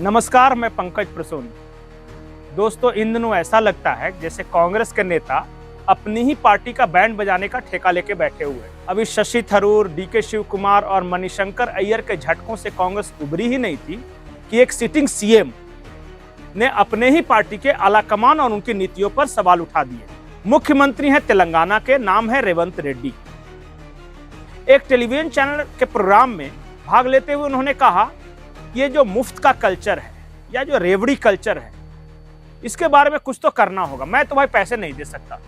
नमस्कार, मैं पंकज प्रसून। दोस्तों, इन दिनों ऐसा लगता है जैसे कांग्रेस के नेता अपनी ही पार्टी का बैंड बजाने का ठेका लेके बैठे हुए हैं। अभी शशि थरूर, डीके शिव कुमार और मणिशंकर अय्यर के झटकों से कांग्रेस उभरी ही नहीं थी कि एक सिटिंग सीएम ने अपने ही पार्टी के आलाकमान और उनकी नीतियों पर सवाल उठा दिए। मुख्यमंत्री हैं तेलंगाना के, नाम है रेवंत रेड्डी। एक टेलीविजन चैनल के प्रोग्राम में भाग लेते हुए उन्होंने कहा, ये जो मुफ्त का कल्चर है या जो रेवड़ी कल्चर है, इसके बारे में कुछ तो करना होगा। मैं तो भाई पैसे नहीं दे सकता।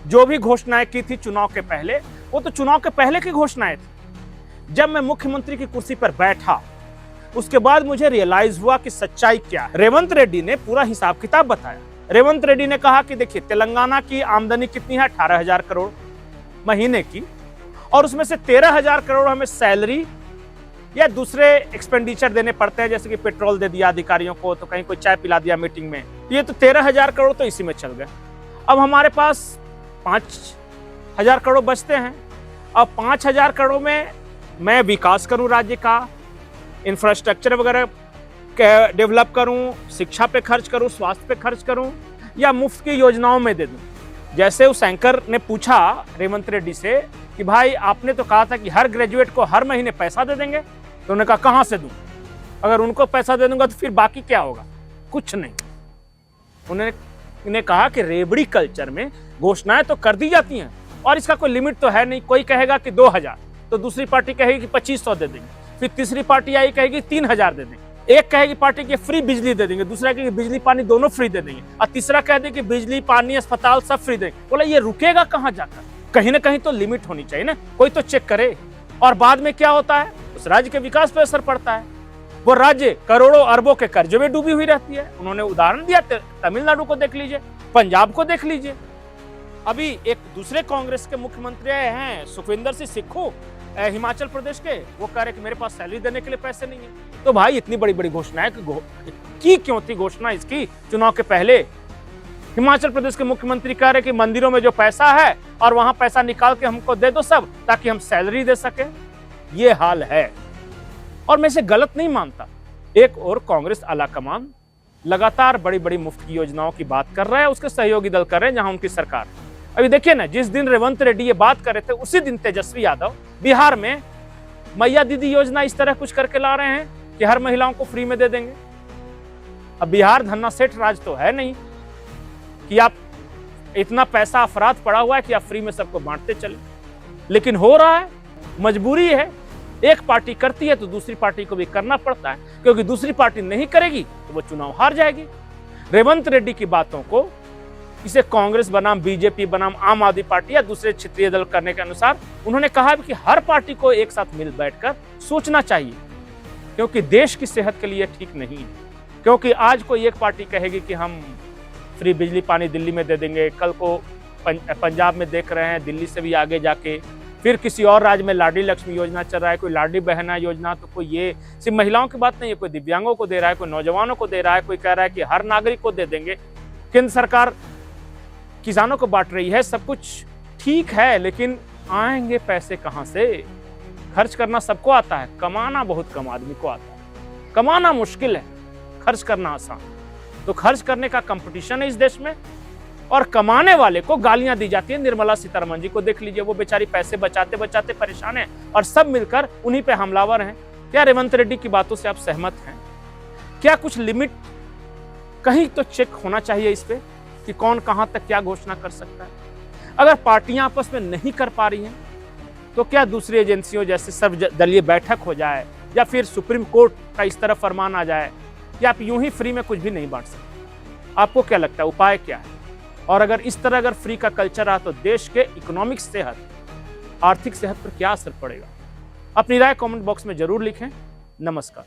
जो भी घोषणाएं की थी चुनाव के पहले, वो तो चुनाव के पहले की घोषणाएं थी। जब मैं मुख्यमंत्री की कुर्सी पर बैठा, उसके बाद मुझे रियलाइज हुआ कि सच्चाई क्या है। रेवंत रेड्डी ने पूरा हिसाब किताब बताया। रेवंत रेड्डी ने कहा कि देखिए, तेलंगाना की आमदनी कितनी है, 18,000 करोड़ महीने की, और उसमें से 13,000 करोड़ हमें सैलरी या दूसरे एक्सपेंडिचर देने पड़ते हैं, जैसे कि पेट्रोल दे दिया अधिकारियों को, तो कहीं कोई चाय पिला दिया मीटिंग में। ये तो 13,000 करोड़ तो इसी में चल गए। अब हमारे पास 5,000 करोड़ बचते हैं। अब 5,000 करोड़ में मैं विकास करूं, राज्य का इंफ्रास्ट्रक्चर वगैरह डेवलप करूं, शिक्षा पे खर्च करूं, स्वास्थ्य पे खर्च करूं, या मुफ्त की योजनाओं में दे दूं। जैसे उस एंकर ने पूछा रेवंत रेड्डी से कि भाई, आपने तो कहा था कि हर ग्रेजुएट को हर महीने पैसा दे देंगे, तो उन्होंने कहा कहां से दूं? अगर उनको पैसा दे दूंगा तो फिर बाकी क्या होगा? कुछ नहीं। उन्होंने कहा कि रेवड़ी कल्चर में घोषणाएं तो कर दी जाती हैं और इसका कोई लिमिट तो है नहीं। कोई कहेगा कि 2,000, तो दूसरी पार्टी कहेगी कि 2,500 दे देंगे, फिर तीसरी पार्टी आई कहेगी 3,000 दे देंगे। एक कहेगी पार्टी की फ्री बिजली दे देंगे, दूसरा कहेगी बिजली पानी दोनों फ्री दे देंगे, और तीसरा कह दे कि बिजली पानी अस्पताल सब फ्री देंगे। बोला, ये रुकेगा कहां जाकर? कहीं ना कहीं तो लिमिट होनी चाहिए ना, कोई तो चेक करे। और बाद में क्या होता है? उस राज्य के विकास पर असर पड़ता है। वो राज्य करोड़ों अरबों के कर्जों में डूबी हुई रहती है। उन्होंने उदाहरण दिया, तमिलनाडु को देख लीजिए, पंजाब को देख लीजिए। अभी एक दूसरे कांग्रेस के मुख्यमंत्री हैं, सुखविंदर सिंह सुक्खू, हिमाचल प्रदेश के, वो कह रहे कि मेरे पास सैलरी देने के लिए पैसे नहीं है। तो भाई, इतनी बड़ी बड़ी घोषणाएं की क्यों थी? घोषणा इसकी चुनाव के पहले हिमाचल प्रदेश के मुख्यमंत्री कह रहे कि मंदिरों में जो पैसा है और वहां पैसा निकाल के हमको दे दो सब, ताकि हम सैलरी दे सके। ये हाल है और मैं इसे गलत नहीं मानता। एक और कांग्रेस आलाकमान लगातार बड़ी बड़ी मुफ्त की योजनाओं की बात कर रहा है, उसके सहयोगी दल कर रहे हैं जहां उनकी सरकार। अभी देखिए ना, जिस दिन रेवंत रेड्डी ये बात कर रहे थे, उसी दिन तेजस्वी यादव बिहार में मैया दीदी योजना इस तरह कुछ करके ला रहे हैं कि हर महिलाओं को फ्री में दे देंगे। अब बिहार धन्ना सेठ राज तो है नहीं कि आप इतना पैसा अफराद पड़ा हुआ है कि आप फ्री में सबको बांटते चले, लेकिन हो रहा है, मजबूरी है। एक पार्टी करती है तो दूसरी पार्टी को भी करना पड़ता है, क्योंकि दूसरी पार्टी नहीं करेगी तो वो चुनाव हार जाएगी। रेवंत रेड्डी की बातों को इसे कांग्रेस बनाम बीजेपी बनाम आम आदमी पार्टी या दूसरे क्षेत्रीय दल करने के अनुसार उन्होंने कहा कि हर पार्टी को एक साथ मिल बैठकर सोचना चाहिए, क्योंकि देश की सेहत के लिए ठीक नहीं है। क्योंकि आज कोई एक पार्टी कहेगी कि हम फ्री बिजली पानी दिल्ली में दे देंगे, कल को पंजाब में देख रहे हैं, दिल्ली से भी आगे जाके फिर किसी और राज्य में लाडली लक्ष्मी योजना चल रहा है, कोई लाडली बहना योजना। तो कोई ये सिर्फ महिलाओं की बात नहीं है, कोई दिव्यांगों को दे रहा है, कोई नौजवानों को दे रहा है, कोई कह रहा है कि हर नागरिक को दे देंगे। केंद्र सरकार किसानों को बांट रही है। सब कुछ ठीक है, लेकिन आएंगे पैसे कहां से? खर्च करना सबको आता है, कमाना बहुत कम आदमी को आता है। कमाना मुश्किल है, खर्च करना आसान। तो खर्च करने का कंपटीशन है इस देश में, और कमाने वाले को गालियां दी जाती है। निर्मला सीतारमण जी को देख लीजिए, वो बेचारी पैसे बचाते बचाते परेशान है और सब मिलकर उन्हीं पे हमलावर हैं। क्या रेवंत रेड्डी की बातों से आप सहमत हैं? क्या कुछ लिमिट कहीं तो चेक होना चाहिए इस पे कि कौन कहां तक क्या घोषणा कर सकता है? अगर पार्टियां आपस में नहीं कर पा रही हैं, तो क्या दूसरी एजेंसियों जैसे सर्वदलीय बैठक हो जाए, या फिर सुप्रीम कोर्ट का इस तरह फरमान आ जाए कि आप यूं ही फ्री में कुछ भी नहीं बांट सकते? आपको क्या लगता है, उपाय क्या है? और अगर इस तरह अगर फ्री का कल्चर रहा तो देश के इकोनॉमिक सेहत, आर्थिक सेहत पर क्या असर पड़ेगा? अपनी राय कमेंट बॉक्स में जरूर लिखें। नमस्कार।